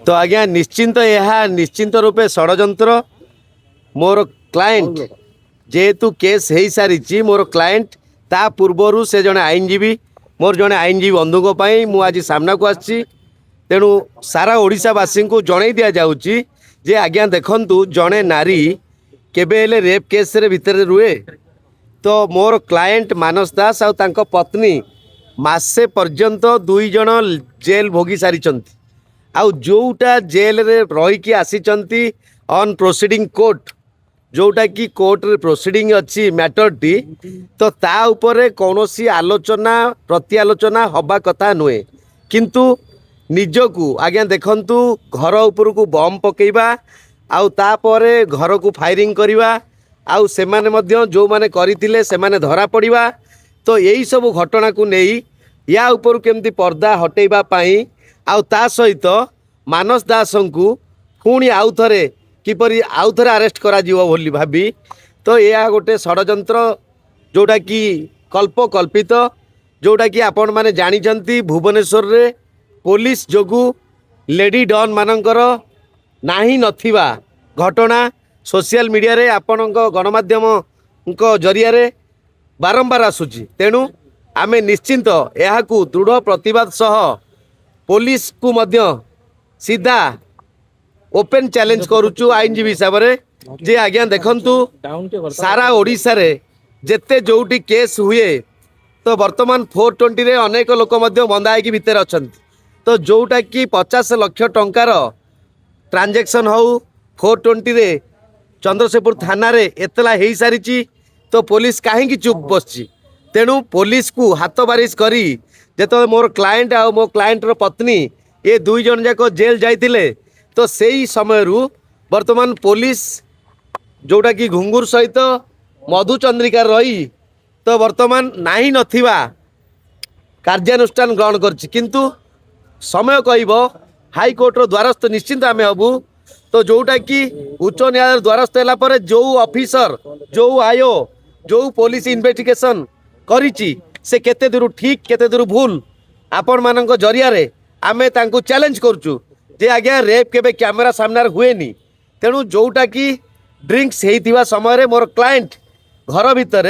तो आज्ञा निश्चिंत यह निश्चिंत रूपे षड्यंत्र मोर क्लाएंट जेहेतु केस हो सारी मोर क्लाएंट ता पूर्वर से जड़े आईनजीवी मोर जड़े आईनजीवी बंधुओं मु आज सामना को आसी तेणु सारा ओडिशावासी को जन दि जाऊँगी जे आज्ञा देखु जड़े नारी केबे रेप केस रे भितर रुए तो मोर क्लाएंट मानस दास आउ तांको पत्नी मासे पर्यंत दुई जन जेल भोगी सारी आउ जोटा जेल रे रहीकि आसीचंती ऑन प्रोसीडिंग कोर्ट जोटा कि कोर्ट रे प्रोसीडिंग अच्छी मैटर टी तो ता उपरे कौनसी आलोचना प्रति आलोचना हवा कथा नुहे किंतु निजकू आज्ञा देखंतु घर उपर को बम पकेबा आउ तापरे घर को फायरिंग करवा आउ से माने मध्य जो माने करिथिले से माने धरा पड़िबा तो यही सब घटना को नहीं या ऊपर केमती पर्दा हटेबा पाई आउ ता सहित मानस दास को पुणी आउ थे किपरि आउ थे अरेस्ट करा जीवो बोली भाबी तो यह गोटे षड्यंत्र जोटा कि कल्पित जोटा कि आपण माने जानिचंती भुवनेश्वर रे पुलिस जोगु लेडी डॉन मानकर नाही नथिबा घटना सोशल मीडिया रे आपण गणमाध्यम जरिया रे बारंबार आसुची तेणु आमे निश्चिंत यह दृढ़ प्रतिवाद सह पुलिस को मध्य सीधा ओपन चैलेंज करुचु आईनजीवी हिसाब से जे आज्ञा देखंतु सारा ओडिशा रे जेते जोटी केस हुए तो वर्तमान 420 रे अनेक लोक मध्य बंधा होगी भितर अछंती तो जोटा कि 50 लाख टंकार ट्रांजैक्शन हो 420 रे चंद्रशेखपुर थाना रे एतला हो सारी तो पुलिस कहीं चुप बसची तेणु पुलिस को हाथ बारिश करी जेतो मोर क्लाएंट आ मो क्लाएंट रो पत्नी ये दुई जन जाक जेल जाइतिले तो सेही समय रु वर्तमान पुलिस जोटा कि घुंगुर सहित मधुचंद्रिका रही तो वर्तमान नाही नथिबा कार्यानुष्ठान ग्रहण करछि किंतु समय कहब हाईकोर्ट रो द्वारस्थ निश्चिंत आमे हबु तो जोटा कि उच्च न्यायालय द्वारस्थ होला परे जो ऑफिसर जो आयो जो पुलिस इन्वेस्टिगेशन करिछि से केते दूर ठीक केते दूर भूल आपण मानक जरिया रे आमे तांको चैलेंज करछु जे आज्ञा रेप केबे कैमरा सामने हुए नी तेणु जोटा कि ड्रिंक्स हेइथिबा समय रे मोर क्लाएंट घर भितर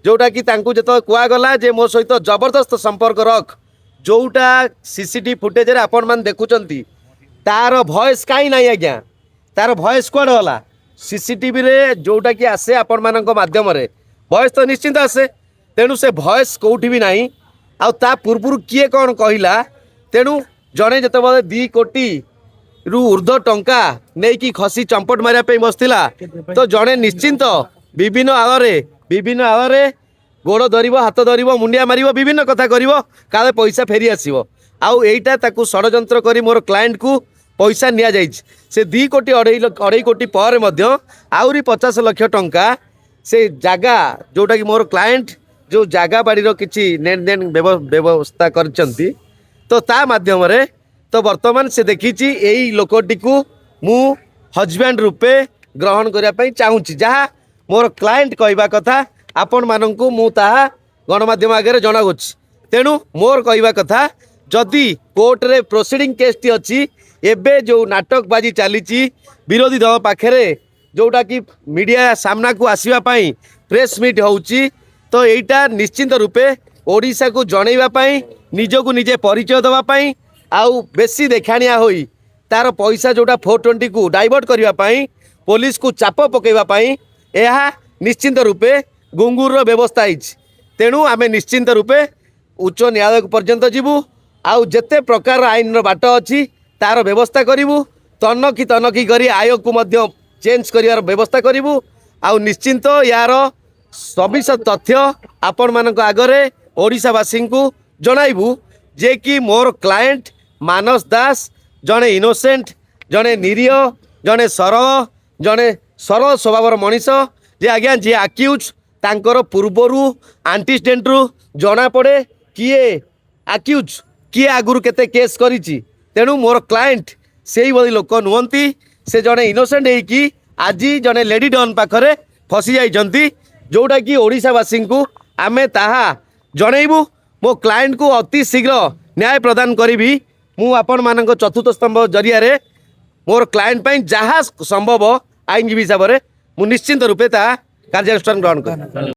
जोटा कि तांको जतो कुआ गला जे मो सहित जबरदस्त संपर्क रख जोटा सीसीटीवी फुटेज रे आपण मान देखुचंती तार वॉइस काई नाही आज्ञा तार वॉइस कोड होला सीसीटीवी रे जोटा कि आसे आपण मानक माध्यम रे वॉइस तो निश्चिंत आसे तेणु से वॉइस कोठी भी नाही आ ता पूर्व किए कौन कहला तेणु जड़े जिते 2 कोटी रु ऊर्ध्व टंका नहीं कि खसी चंपट मारे बसला तो जड़े निश्चिंत विभिन्न आगे गोड़ धर हाथ धर मुंडिया मार विभिन्न कथा कर पैसा फेरी आसो आउ एटा ताकू षड्यंत्र करी मोर क्लाएंट को पैसा निया जाइछ से 2 कोटी 2.5 कोटी पर मध्य आउरी 50 लाख टंका से जागा जोटा कि मोर क्लाएंट जो जागा बाड़ी किसी लेन देन व्यवस्था करचंती तो ता माध्यम रे तो वर्तमान से देखी यही लोकटी को मु हजबैंड रूपे ग्रहण करने चाहूँगी जहाँ मोर क्लाएंट कहवा कथा आपण मानू मु ताहा गणमाध्यम आगे जनाऊँच तेणु मोर कहवा कथा जदि कोर्ट रे प्रोसीडिंग केस टी अच्छी एबे जो नाटकबाजी चली विरोधी दल पाखे जोटा कि मीडिया सामना को आसवाई प्रेस मीट होउची तो यहीटा निश्चिंत रूपे ओडिशा को जनइवाई निजको निजे परिचय देवाई आउ बेसी देखाणिया होई तार पैसा जोटा 420 को डाइवर्ट करने पुलिस को चाप पकईवाई यह निश्चिंत रूपे गुंगुर व्यवस्था तेणु आमे निश्चिंत रूपे उच्च न्यायालय पर्यंत जीवु आउ जेते प्रकार आईन बाट अच्छी तार व्यवस्था करूँ तनखी करी आयोग को मध्य चेंज कर व्यवस्था करूँ आउ निश्चिंत यार सविश तथ्य आपण मानक आगरे ओडिशावासी को जणाइबू जे कि मोर क्लाएंट मानस दास जड़े इनोसेंट जड़े निरीह जड़े सरल स्वभावर मनीष जे आज्ञा जी आक्यूज तांकर पूर्वर आंटीस्टेंट रु जना पड़े किए आक्यूज किए आगुरी केते केस करिछि तेणु मोर क्लाएंट से भली लोक नुहंती से जड़े इनोसेंट होइकी आज जड़े लेडी डॉन पाखरे फसी जाइछंती जोटा कि ओडिशावासी को आमे ताहा जनइबू मो क्लाएंट को अति शीघ्र न्याय प्रदान करी ମୁଁ ଆପଣମାନଙ୍କ ଚତୁର୍ଥ ସ୍ତମ୍ଭ ଜରିଆରେ ମୋର କ୍ଲାଏଣ୍ଟ ପାଇଁ ଯାହା ସମ୍ଭବ ଆଇନଜୀବୀ ହିସାବରେ ମୁଁ ନିଶ୍ଚିନ୍ତ ରୂପେ ତାହା କାର୍ଯ୍ୟାନୁଷ୍ଠାନ ଗ୍ରହଣ କରିବି।